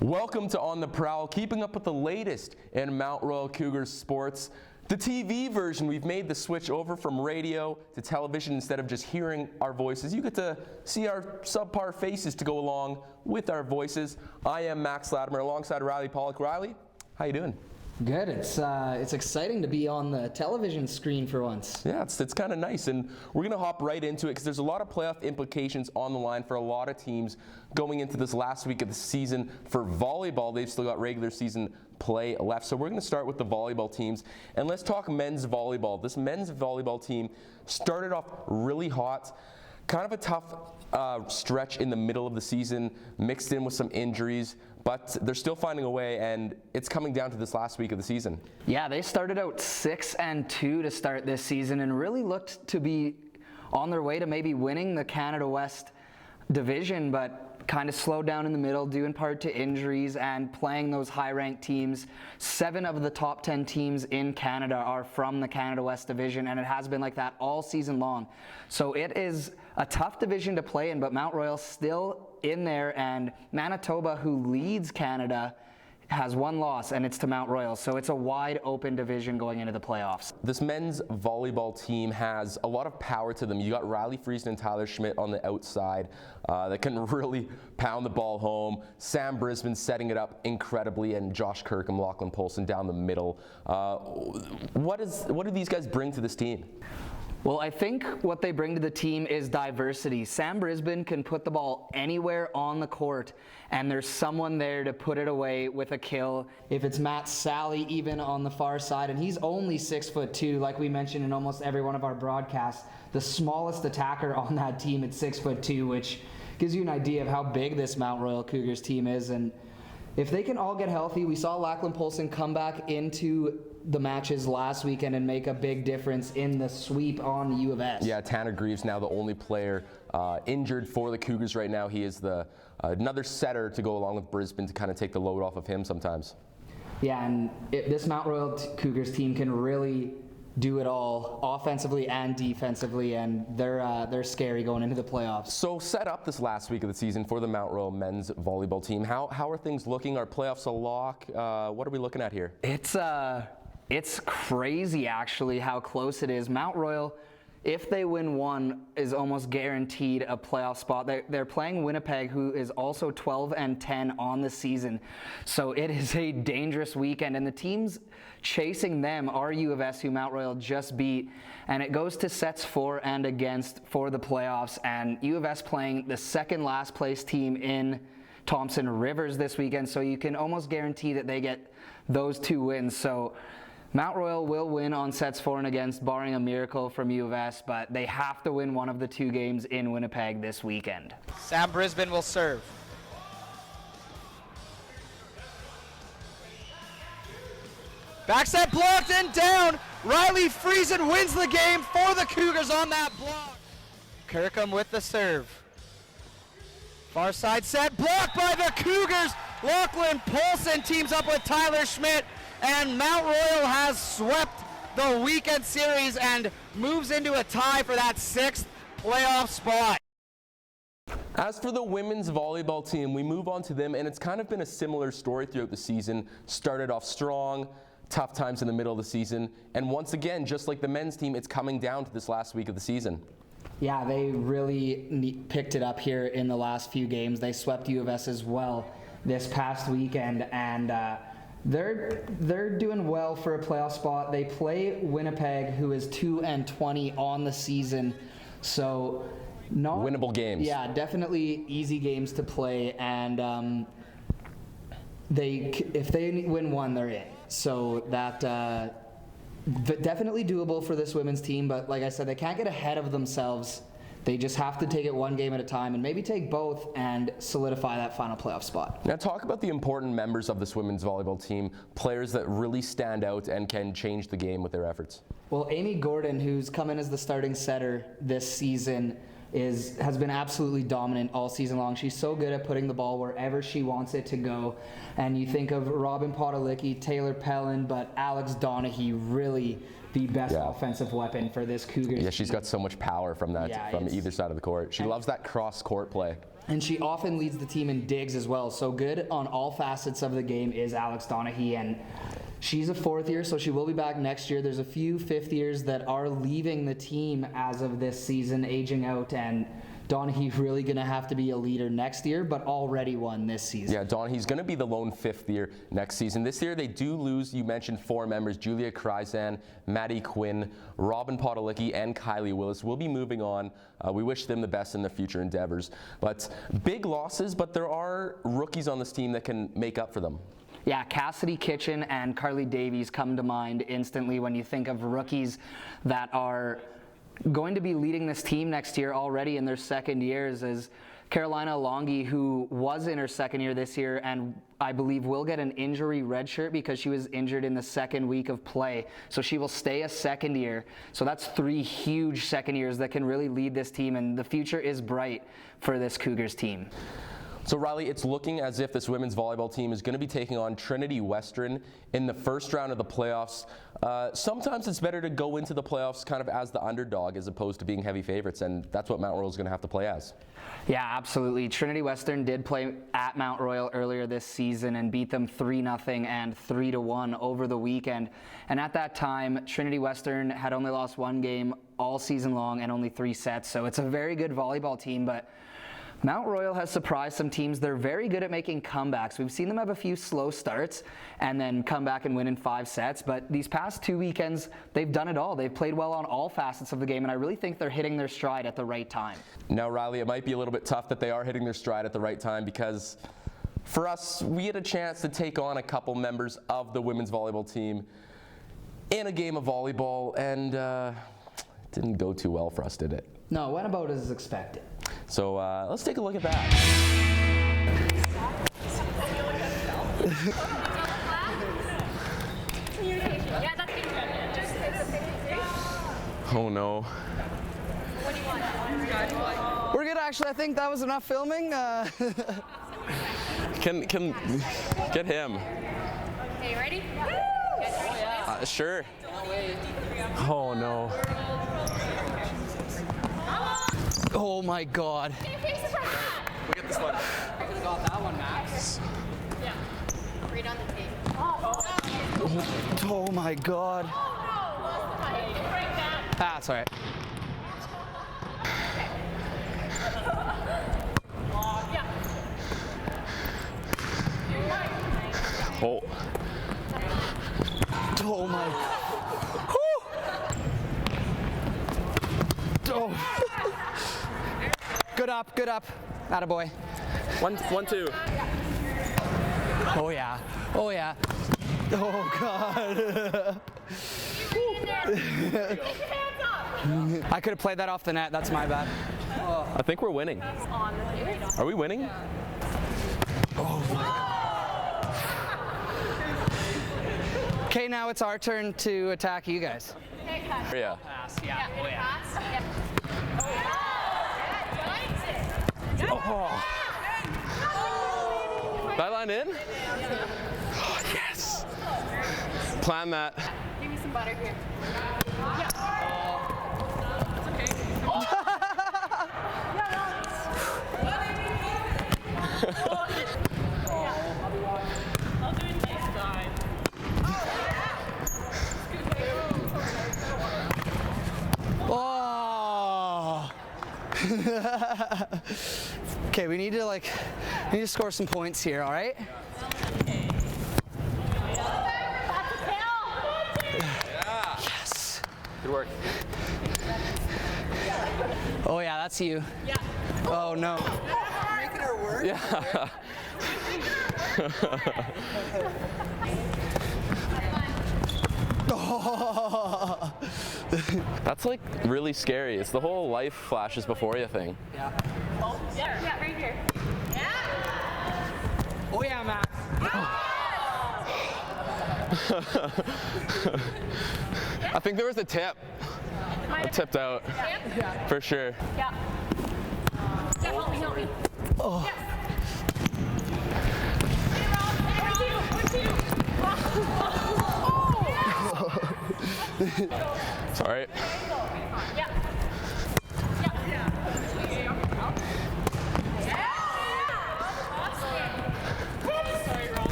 Welcome to On the Prowl, keeping up with the latest in Mount Royal Cougars sports. The TV version, we've made the switch over from radio to television. Instead of just hearing our voices, you get to see our subpar faces to go along with our voices. I am Max Latimer alongside Riley Pollock. Riley, how you doing? Good. It's exciting to be on the television screen for once. Yeah, it's kind of nice, and we're going to hop right into it because there's a lot of playoff implications on the line for a lot of teams going into this last week of the season. For volleyball, they've still got regular season play left, so we're going to start with the volleyball teams, and let's talk men's volleyball. This men's volleyball team started off really hot. Kind of a tough stretch in the middle of the season, mixed in with some injuries, but they're still finding a way, and it's coming down to this last week of the season. Yeah, they started out 6-2 to start this season and really looked to be on their way to maybe winning the Canada West division, but kind of slowed down in the middle due in part to injuries and playing those high-ranked teams. 7 of the top 10 teams in Canada are from the Canada West division, and it has been like that all season long. So it is a tough division to play in, but Mount Royal still in there, and Manitoba, who leads Canada, has 1 loss, and it's to Mount Royal. So it's a wide open division going into the playoffs. This men's volleyball team has a lot of power to them. You got Riley Friesen and Tyler Schmidt on the outside that can really pound the ball home. Sam Brisbane setting it up incredibly, and Josh Kirkham, Lachlan Polson down the middle. What do these guys bring to this team? Well, I think what they bring to the team is diversity. Sam Brisbane can put the ball anywhere on the court, and there's someone there to put it away with a kill. If it's Matt Sally even on the far side, and he's only 6'2", like we mentioned in almost every one of our broadcasts, the smallest attacker on that team at 6'2", which gives you an idea of how big this Mount Royal Cougars team is. And if they can all get healthy, we saw Lachlan Polson come back into the matches last weekend and make a big difference in the sweep on U of S. Yeah, Tanner Greaves now the only player injured for the Cougars right now. He is the another setter to go along with Brisbane to kind of take the load off of him sometimes. Yeah, and this Mount Royal Cougars team can really do it all offensively and defensively, and they're scary going into the playoffs. So set up this last week of the season for the Mount Royal men's volleyball team. How are things looking? Are playoffs a lock? What are we looking at here? It's crazy actually how close it is. Mount Royal, if they win one, is almost guaranteed a playoff spot. They're playing Winnipeg, who is also 12-10 on the season. So it is a dangerous weekend, and the teams chasing them are U of S, who Mount Royal just beat, and it goes to sets for and against for the playoffs, and U of S playing the second last place team in Thompson Rivers this weekend, so you can almost guarantee that they get those 2 wins. So Mount Royal will win on sets for and against, barring a miracle from U of S, but they have to win one of the 2 games in Winnipeg this weekend. Sam Brisbane will serve. Back set blocked and down. Riley Friesen wins the game for the Cougars on that block. Kirkham with the serve. Far side set blocked by the Cougars. Lachlan Polson teams up with Tyler Schmidt, and Mount Royal has swept the weekend series and moves into a tie for that 6th playoff spot. As for the women's volleyball team, we move on to them, and it's kind of been a similar story throughout the season. Started off strong, tough times in the middle of the season, and once again, just like the men's team, it's coming down to this last week of the season. Yeah, they really picked it up here in the last few games. They swept U of S as well this past weekend, and they're doing well for a playoff spot. They play Winnipeg, who is 2-20 on the season, so not winnable games. Yeah, definitely easy games to play, and if they win one, they're in. So that definitely doable for this women's team, but like I said, they can't get ahead of themselves. They just have to take it 1 game at a time and maybe take both and solidify that final playoff spot. Now talk about the important members of this women's volleyball team, players that really stand out and can change the game with their efforts. Well, Amy Gordon, who's come in as the starting setter this season, has been absolutely dominant all season long. She's so good at putting the ball wherever she wants it to go. And you think of Robin Potalicki, Taylor Pellin, but Alex Donaghy really the best offensive weapon for this Cougars team. She's got so much power from that, from either side of the court. She loves that cross-court play. and she often leads the team in digs as well. So good on all facets of the game is Alex Donaghy, and she's a 4th year, so she will be back next year. There's a few 5th years that are leaving the team as of this season, aging out, and Donaghy's really going to have to be a leader next year, but already won this season. Yeah, Donaghy's going to be the lone 5th year next season. This year they do lose, you mentioned 4 members, Julia Kryzan, Maddie Quinn, Robin Podolicki, and Kylie Willis will be moving on. We wish them the best in their future endeavors. But big losses, but there are rookies on this team that can make up for them. Yeah, Cassidy Kitchen and Carly Davies come to mind instantly when you think of rookies that are going to be leading this team next year already in their 2nd years, as Carolina Longi, who was in her 2nd year this year and I believe will get an injury redshirt because she was injured in the 2nd week of play. So she will stay a 2nd year. So that's 3 huge 2nd years that can really lead this team, and the future is bright for this Cougars team. So Riley, it's looking as if this women's volleyball team is going to be taking on Trinity Western in the 1st round of the playoffs. Sometimes it's better to go into the playoffs kind of as the underdog as opposed to being heavy favorites, and that's what Mount Royal is going to have to play as. Yeah, absolutely. Trinity Western did play at Mount Royal earlier this season and beat them 3-0 and 3-1 over the weekend. And at that time, Trinity Western had only lost 1 game all season long and only 3 sets. So it's a very good volleyball team, but Mount Royal has surprised some teams. They're very good at making comebacks. We've seen them have a few slow starts and then come back and win in 5 sets. But these past 2 weekends, they've done it all. They've played well on all facets of the game, and I really think they're hitting their stride at the right time. Now, Riley, it might be a little bit tough that they are hitting their stride at the right time, because for us, we had a chance to take on a couple members of the women's volleyball team in a game of volleyball, and it didn't go too well for us, did it? No, went about as expected. So let's take a look at that. Oh no. We're good, actually. I think that was enough filming. Can get him. Okay, ready? Sure. Oh no. Oh my God. We get this one. I could have got that one, Max. Yeah. Read on the tape. Oh my God. Break that. That's all right. Oh. Oh my. Oh. Good up, good up. Attaboy. 1-2. Oh yeah. Oh yeah. Oh God. I could have played that off the net. That's my bad. I think we're winning. Are we winning? Oh my God. Okay, now it's our turn to attack you guys. Yeah. Yeah. Oh yeah. Oh. That line in? Oh, yes. Plan that. Give me some butter here. Oh. Okay, we need to score some points here, all right? Yes. Good work. Oh yeah, that's you. Yeah. Oh no. Making her work. Yeah. Oh. That's like really scary. It's the whole life flashes before you thing. Yeah. Yeah, right here. Yeah. Oh yeah, Max. I think there was a tip. I tipped out. Yeah. For sure. Yeah. Yeah, help me. Oh. Yes. Hey, Rob. It's all right. Yeah. Yeah.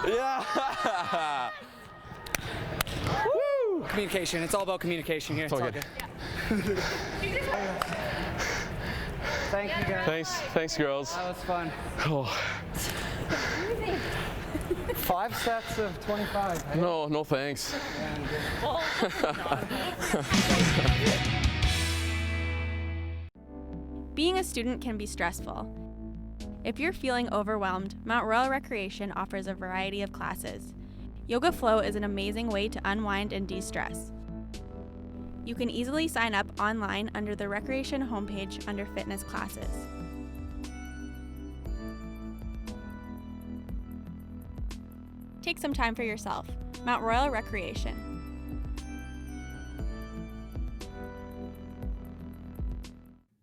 Yeah. Communication. It's all about communication here. It's all good. Thank you, guys. Thanks, girls. That was fun. Oh. 5 sets of 25. Hey? No, thanks. Being a student can be stressful. If you're feeling overwhelmed, Mount Royal Recreation offers a variety of classes. Yoga Flow is an amazing way to unwind and de-stress. You can easily sign up online under the Recreation homepage under Fitness Classes. Take some time for yourself. Mount Royal Recreation.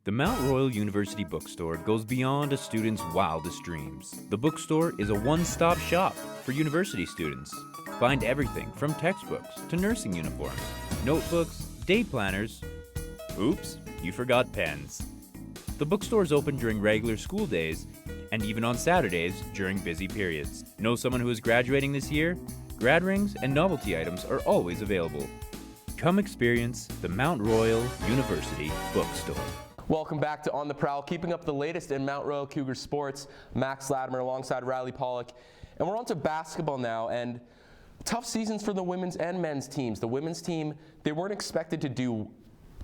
The Mount Royal University Bookstore goes beyond a student's wildest dreams. The bookstore is a one-stop shop for university students. Find everything from textbooks to nursing uniforms, notebooks, day planners. Oops, you forgot pens. The bookstore is open during regular school days and even on Saturdays during busy periods. Know someone who is graduating this year? Grad rings and novelty items are always available. Come experience the Mount Royal University Bookstore. Welcome back to On the Prowl, keeping up the latest in Mount Royal Cougars sports. Max Latimer alongside Riley Pollock. And we're on to basketball now, and tough seasons for the women's and men's teams. The women's team, they weren't expected to do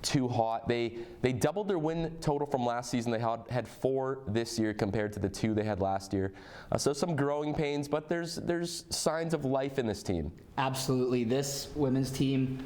too hot. They doubled their win total from last season. They had 4 this year compared to the 2 they had last year. So some growing pains, but there's signs of life in this team. Absolutely. This women's team,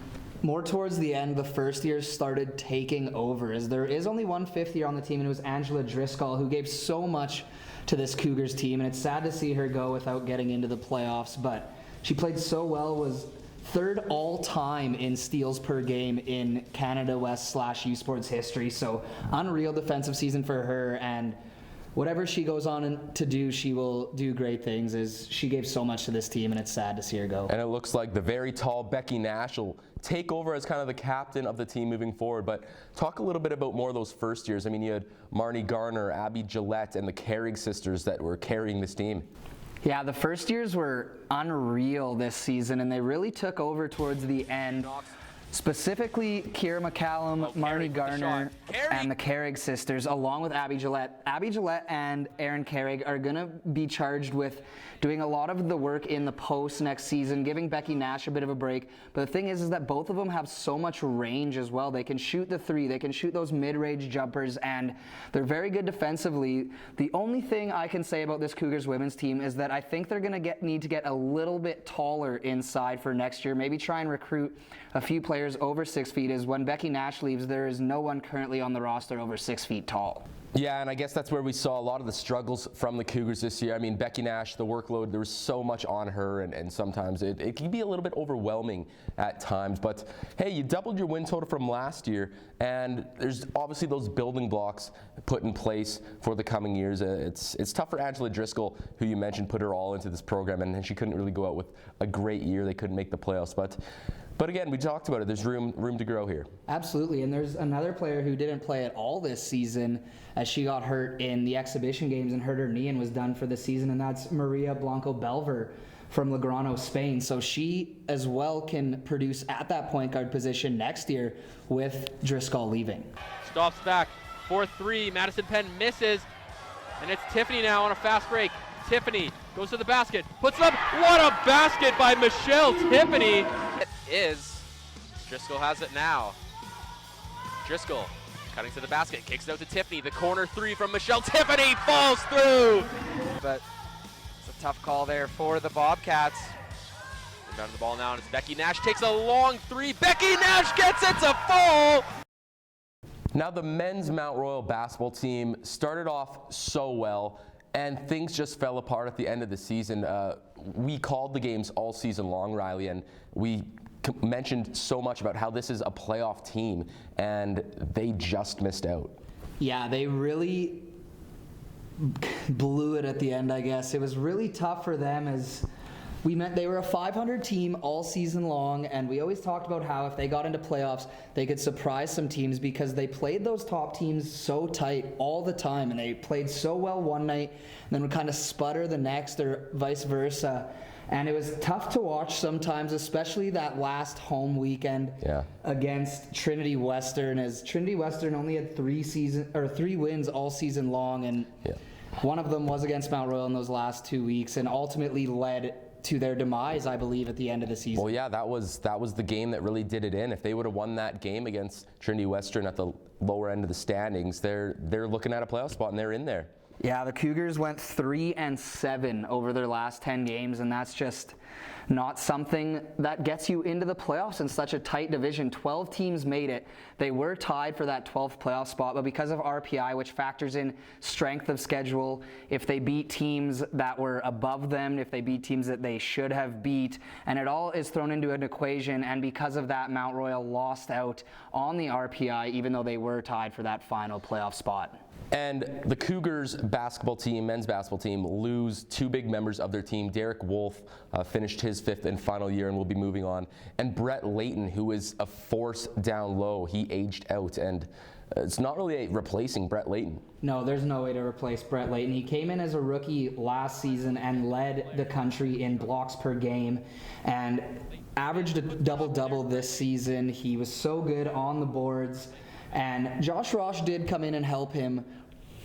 more towards the end, the first year started taking over, as there is only one fifth year on the team, and it was Angela Driscoll, who gave so much to this Cougars team, and it's sad to see her go without getting into the playoffs, but she played so well, was 3rd all-time in steals per game in Canada West / U Sports history, so unreal defensive season for her, and whatever she goes on to do, she will do great things, as she gave so much to this team, and it's sad to see her go. And it looks like the very tall Becky Nash will take over as kind of the captain of the team moving forward. But talk a little bit about more of those first years. I mean, you had Marnie Garner, Abby Gillette, and the Carrig sisters that were carrying this team. Yeah, the first years were unreal this season, and they really took over towards the end. Specifically, Kira McCallum, Marnie Garner, and the Carrig sisters, along with Abby Gillette. Abby Gillette and Erin Carrig are going to be charged with doing a lot of the work in the post next season, giving Becky Nash a bit of a break. But the thing is that both of them have so much range as well. They can shoot the 3, they can shoot those mid-range jumpers, and they're very good defensively. The only thing I can say about this Cougars women's team is that I think they're going to need to get a little bit taller inside for next year. Maybe try and recruit a few players over 6 feet, as when Becky Nash leaves, there is no one currently on the roster over 6 feet tall. Yeah, and I guess that's where we saw a lot of the struggles from the Cougars this year. I mean, Becky Nash, the workload, there was so much on her, and sometimes it can be a little bit overwhelming at times. But hey, you doubled your win total from last year, and there's obviously those building blocks put in place for the coming years. It's tough for Angela Driscoll, who you mentioned put her all into this program, and she couldn't really go out with a great year. They couldn't make the playoffs, but again, we talked about it. There's room to grow here. Absolutely, and there's another player who didn't play at all this season, as she got hurt in the exhibition games and hurt her knee and was done for the season, and that's Maria Blanco-Belver from Lograno, Spain. So she as well can produce at that point guard position next year with Driscoll leaving. Stops back, 4-3, Madison Penn misses, and it's Tiffany now on a fast break. Tiffany goes to the basket, puts it up. What a basket by Michelle Tiffany! It is. Driscoll has it now. Driscoll cutting to the basket, kicks it out to Tiffany. The corner 3 from Michelle Tiffany falls through. But it's a tough call there for the Bobcats. Down to the ball now, and it's Becky Nash takes a long 3. Becky Nash gets it to fall. Now the men's Mount Royal basketball team started off so well, and things just fell apart at the end of the season. We called the games all season long, Riley, and we mentioned so much about how this is a playoff team, and they just missed out. Yeah, they really blew it at the end, I guess. It was really tough for them, as They were a 500 team all season long, and we always talked about how if they got into playoffs, they could surprise some teams because they played those top teams so tight all the time, and they played so well one night, and then would kind of sputter the next, or vice versa. And it was tough to watch sometimes, especially that last home weekend against Trinity Western, as Trinity Western only had 3 wins all season long, and one of them was against Mount Royal in those last 2 weeks, and ultimately led to their demise, I believe, at the end of the season. Well, yeah, that was the game that really did it in. If they would have won that game against Trinity Western at the lower end of the standings, they're looking at a playoff spot, and they're in there. Yeah, the Cougars went 3-7 over their last 10 games, and that's just not something that gets you into the playoffs in such a tight division. 12 teams made it. They were tied for that 12th playoff spot, but because of RPI, which factors in strength of schedule, if they beat teams that were above them, if they beat teams that they should have beat, and it all is thrown into an equation, and because of that, Mount Royal lost out on the RPI, even though they were tied for that final playoff spot. And the Cougars basketball team, men's basketball team, lose 2 big members of their team. Derek Wolf finished his 5th and final year and will be moving on. And Brett Layton, who is a force down low, he aged out. And it's not really replacing Brett Layton. No, there's no way to replace Brett Layton. He came in as a rookie last season and led the country in blocks per game and averaged a double-double this season. He was so good on the boards. And Josh Ross did come in and help him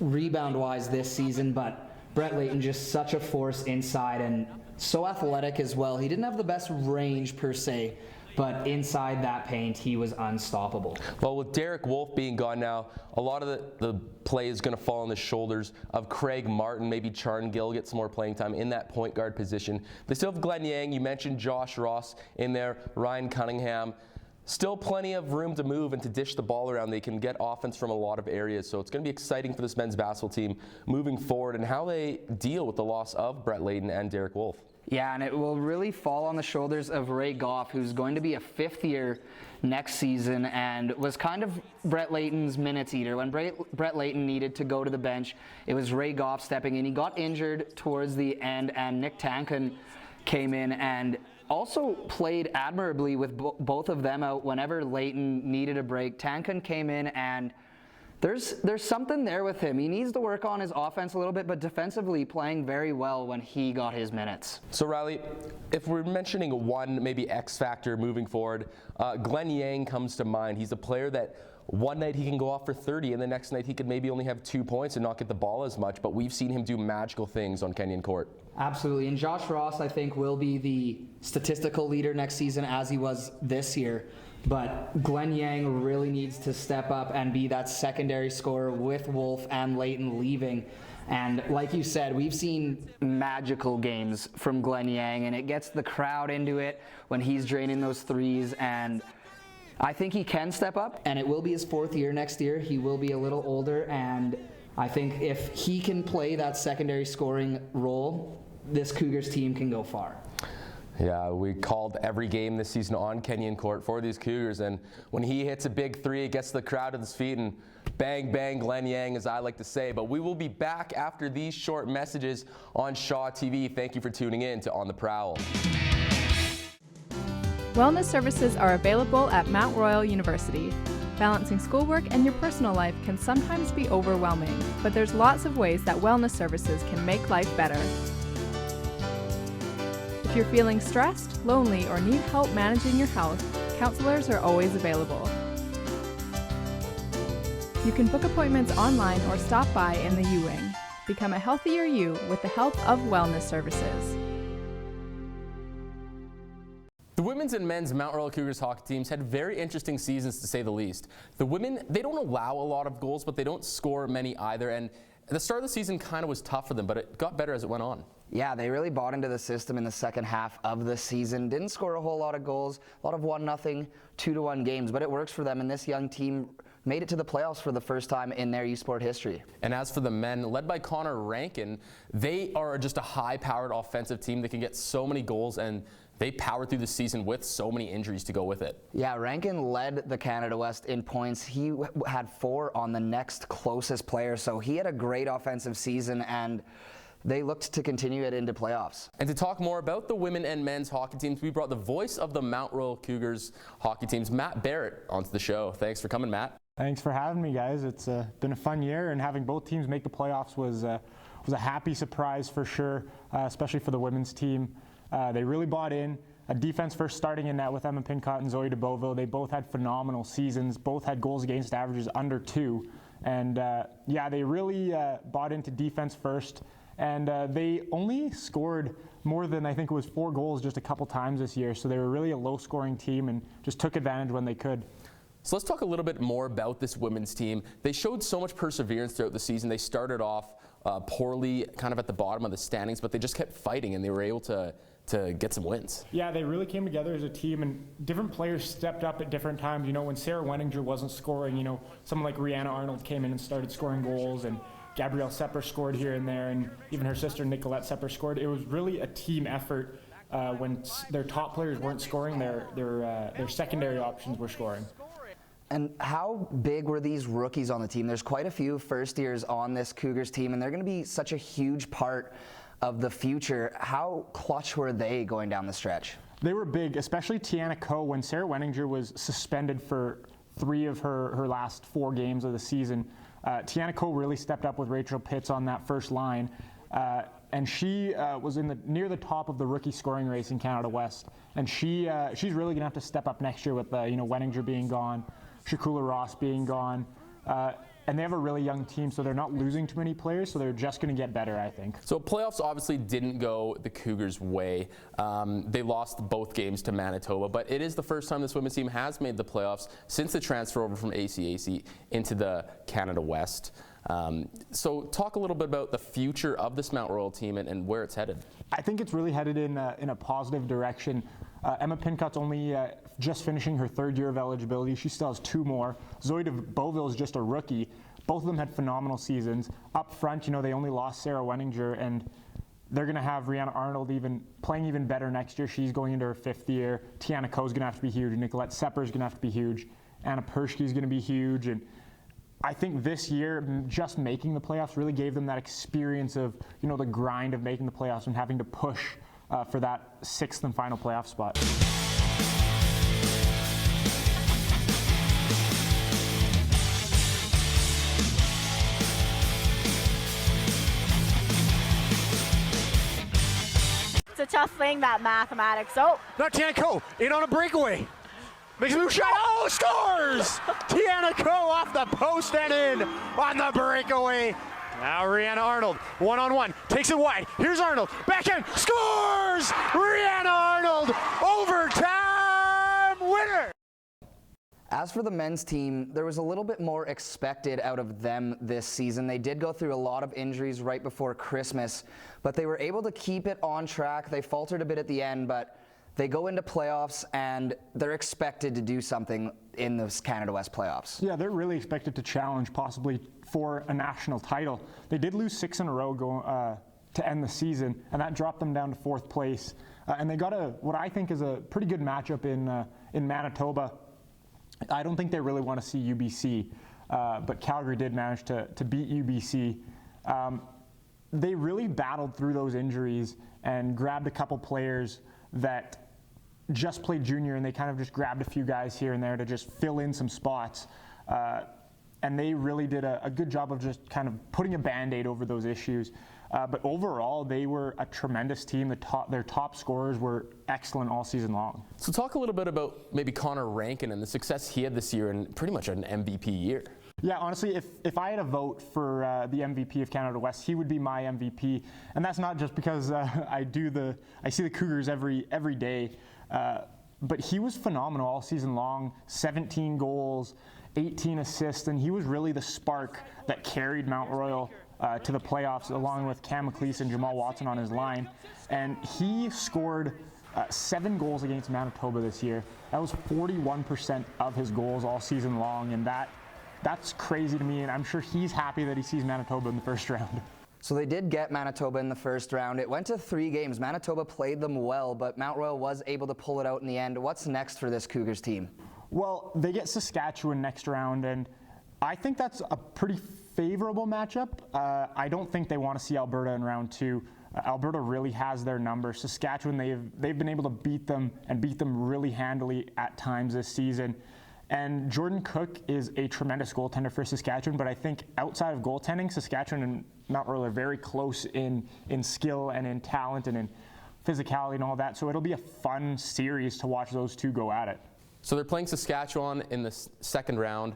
rebound-wise this season, but Brett Layton just such a force inside and so athletic as well. He didn't have the best range per se, but inside that paint, he was unstoppable. Well, with Derek Wolf being gone now, a lot of the play is going to fall on the shoulders of Craig Martin. Maybe Charn Gill gets some more playing time in that point guard position. They still have Glenn Yang. You mentioned Josh Ross in there, Ryan Cunningham. Still plenty of room to move and to dish the ball around. They can get offense from a lot of areas. So it's going to be exciting for this men's basketball team moving forward and how they deal with the loss of Brett Layton and Derek Wolf. Yeah, and it will really fall on the shoulders of Ray Goff, who's going to be a 5th year next season and was kind of Brett Layton's minutes eater. When Brett Layton needed to go to the bench, it was Ray Goff stepping in. He got injured towards the end, and Nick Tankin came in and also played admirably with both of them out whenever Layton needed a break. Tankin came in, and there's something there with him. He needs to work on his offense a little bit, but defensively playing very well when he got his minutes. So Riley, if we're mentioning one maybe X factor moving forward, Glenn Yang comes to mind. He's a player that one night he can go off for 30 and the next night he could maybe only have 2 points and not get the ball as much, but we've seen him do magical things on Kenyon Court. Absolutely, and Josh Ross, I think, will be the statistical leader next season as he was this year. But Glenn Yang really needs to step up and be that secondary scorer with Wolf and Layton leaving. And like you said, we've seen magical games from Glenn Yang, and it gets the crowd into it when he's draining those threes. And I think he can step up, and it will be his 4th year next year. He will be a little older, and I think if he can play that secondary scoring role, this Cougars team can go far. Yeah, we called every game this season on Kenyon Court for these Cougars, and when he hits a big 3, it gets the crowd to his feet, and bang, bang, Glenn Yang, as I like to say. But we will be back after these short messages on Shaw TV. Thank you for tuning in to On the Prowl. Wellness services are available at Mount Royal University. Balancing schoolwork and your personal life can sometimes be overwhelming, but there's lots of ways that wellness services can make life better. If you're feeling stressed, lonely, or need help managing your health, counselors are always available. You can book appointments online or stop by in the U-Wing. Become a healthier you with the help of wellness services. The women's and men's Mount Royal Cougars hockey teams had very interesting seasons, to say the least. The women, they don't allow a lot of goals, but they don't score many either. And the start of the season kind of was tough for them, but it got better as it went on. Yeah, they really bought into the system in the second half of the season. Didn't score a whole lot of goals, a lot of 1-0, 2-1 games, but it works for them, and this young team made it to the playoffs for the first time in their e-sport history. And as for the men, led by Connor Rankin, they are just a high-powered offensive team that can get so many goals, and they powered through the season with so many injuries to go with it. Yeah, Rankin led the Canada West in points. He had 4 on the next closest player, so he had a great offensive season, and they looked to continue it into playoffs. And to talk more about the women and men's hockey teams, we brought the voice of the Mount Royal Cougars hockey teams, Matt Barrett, onto the show. Thanks for coming, Matt. Thanks for having me, guys. It's been a fun year, and having both teams make the playoffs was a happy surprise for sure, especially for the women's team. They really bought in. A defense first starting in net with Emma Pincott and Zoe de Beauville. They both had phenomenal seasons. Both had goals against averages under 2. And yeah, they really bought into defense first. And they only scored more than, I think it was 4 goals just a couple times this year. So they were really a low-scoring team and just took advantage when they could. So let's talk a little bit more about this women's team. They showed so much perseverance throughout the season. They started off poorly, kind of at the bottom of the standings, but they just kept fighting and they were able to get some wins. Yeah, they really came together as a team, and different players stepped up at different times. You know, when Sarah Wenninger wasn't scoring, you know, someone like Rihanna Arnold came in and started scoring goals, and Gabrielle Sepper scored here and there, and even her sister Nicolette Sepper scored. It was really a team effort when their top players weren't scoring, their secondary options were scoring. And how big were these rookies on the team? There's quite a few first years on this Cougars team, and they're going to be such a huge part of the future. How clutch were they going down the stretch? They were big, especially Tiana Coe. When Sarah Wenninger was suspended for 3 of her last 4 games of the season, Tiana Coe really stepped up with Rachel Pitts on that first line, and she was near the top of the rookie scoring race in Canada West. And she's really going to have to step up next year with Wenninger being gone, Shakula Ross being gone. And they have a really young team, so they're not losing too many players, so they're just going to get better, I think. So playoffs obviously didn't go the Cougars' way. They lost both games to Manitoba, but it is the first time this women's team has made the playoffs since the transfer over from ACAC into the Canada West. So talk a little bit about the future of this Mount Royal team and where it's headed. I think it's really headed in a positive direction. Emma Pincott's only just finishing her 3rd year of eligibility. She still has 2 more. Zoe de Beauville is just a rookie. Both of them had phenomenal seasons. Up front, they only lost Sarah Wenninger, and they're going to have Rihanna Arnold playing even better next year. She's going into her 5th year. Tiana Coe's going to have to be huge. Nicolette Sepper's going to have to be huge. Anna Pershke's going to be huge. And I think this year, just making the playoffs really gave them that experience of, the grind of making the playoffs and having to push for that 6th and final playoff spot. It's a tough thing, that mathematics. Oh, Now Tiana Coe in on a breakaway. Makes a move shot. Oh, scores! Tiana Coe off the post and in on the breakaway. Now Rihanna Arnold, 1-on-1, takes it wide. Here's Arnold, backhand, scores! Rihanna Arnold, overtime winner! As for the men's team, there was a little bit more expected out of them this season. They did go through a lot of injuries right before Christmas, but they were able to keep it on track. They faltered a bit at the end, but they go into playoffs and they're expected to do something in those Canada West playoffs. Yeah, they're really expected to challenge possibly for a national title. They did lose 6 in a row to end the season, and that dropped them down to 4th place. And they got what I think is a pretty good matchup in Manitoba. I don't think they really want to see UBC, but Calgary did manage to beat UBC. They really battled through those injuries and grabbed a couple players that just played junior, and they kind of just grabbed a few guys here and there to just fill in some spots. And they really did a good job of just kind of putting a Band-Aid over those issues. But overall, they were a tremendous team. Their top scorers were excellent all season long. So talk a little bit about maybe Connor Rankin and the success he had this year and pretty much an MVP year. Yeah, honestly, if I had a vote for the MVP of Canada West, he would be my MVP. And that's not just because I see the Cougars every day. But he was phenomenal all season long, 17 goals, 18 assists, and he was really the spark that carried Mount Royal to the playoffs, along with Cam McLeese and Jamal Watson on his line. And he scored 7 goals against Manitoba this year. That was 41% of his goals all season long, and that's crazy to me, and I'm sure he's happy that he sees Manitoba in the first round. So they did get Manitoba in the first round. It went to 3 games. Manitoba played them well, but Mount Royal was able to pull it out in the end. What's next for this Cougars team? Well, they get Saskatchewan next round, and I think that's a pretty favorable matchup. I don't think they want to see Alberta in round 2. Alberta really has their number. Saskatchewan, they've been able to beat them and beat them really handily at times this season. And Jordan Cook is a tremendous goaltender for Saskatchewan, but I think outside of goaltending, Saskatchewan and Mount Royal are very close in skill and in talent and in physicality and all that. So it'll be a fun series to watch those two go at it. So they're playing Saskatchewan in the second round.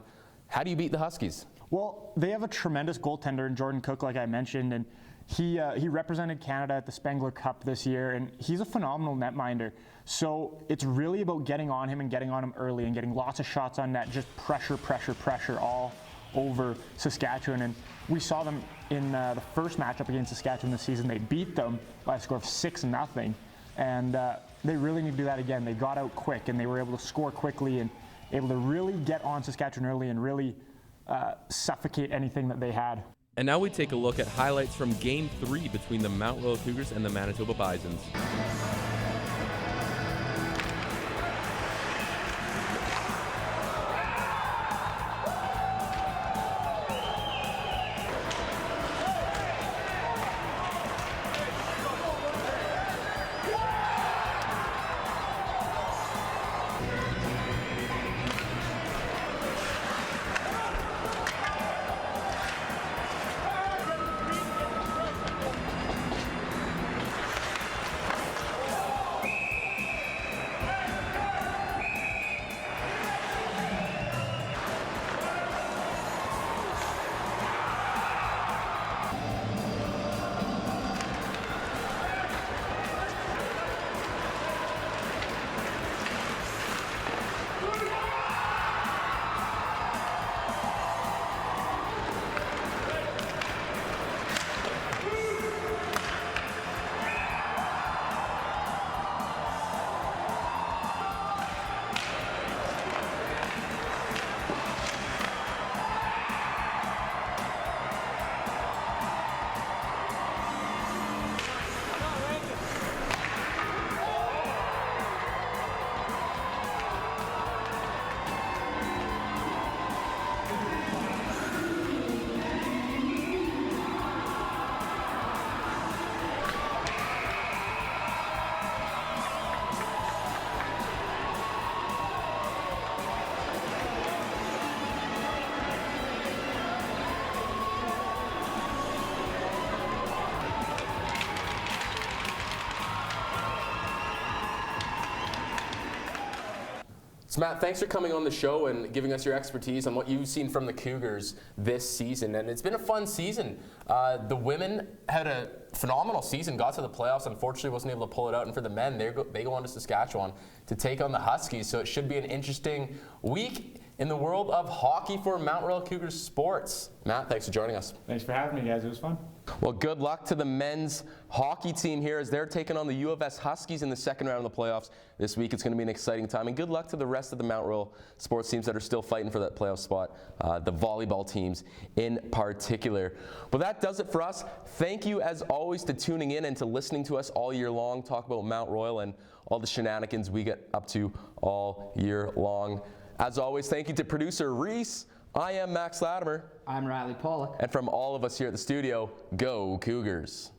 How do you beat the Huskies? Well, they have a tremendous goaltender in Jordan Cook, like I mentioned, and he represented Canada at the Spengler Cup this year, and he's a phenomenal netminder. So it's really about getting on him and getting on him early and getting lots of shots on net, just pressure all over Saskatchewan. And we saw them in the first matchup against Saskatchewan this season. They beat them by a score of 6-0, and they really need to do that again. They got out quick, and they were able to score quickly and able to really get on Saskatchewan early and really suffocate anything that they had. And now we take a look at highlights from Game 3 between the Mount Royal Cougars and the Manitoba Bisons. So Matt, thanks for coming on the show and giving us your expertise on what you've seen from the Cougars this season. And it's been a fun season. The women had a phenomenal season, got to the playoffs, unfortunately wasn't able to pull it out. And for the men, they go on to Saskatchewan to take on the Huskies. So it should be an interesting week in the world of hockey for Mount Royal Cougars sports. Matt, thanks for joining us. Thanks for having me, guys. It was fun. Well, good luck to the men's hockey team here as they're taking on the U of S Huskies in the second round of the playoffs this week. It's going to be an exciting time, and good luck to the rest of the Mount Royal sports teams that are still fighting for that playoff spot, the volleyball teams in particular. Well, that does it for us. Thank you, as always, to tuning in and to listening to us all year long, talk about Mount Royal and all the shenanigans we get up to all year long. As always, thank you to producer Reese. I am Max Latimer. I'm Riley Pollock. And from all of us here at the studio, go Cougars.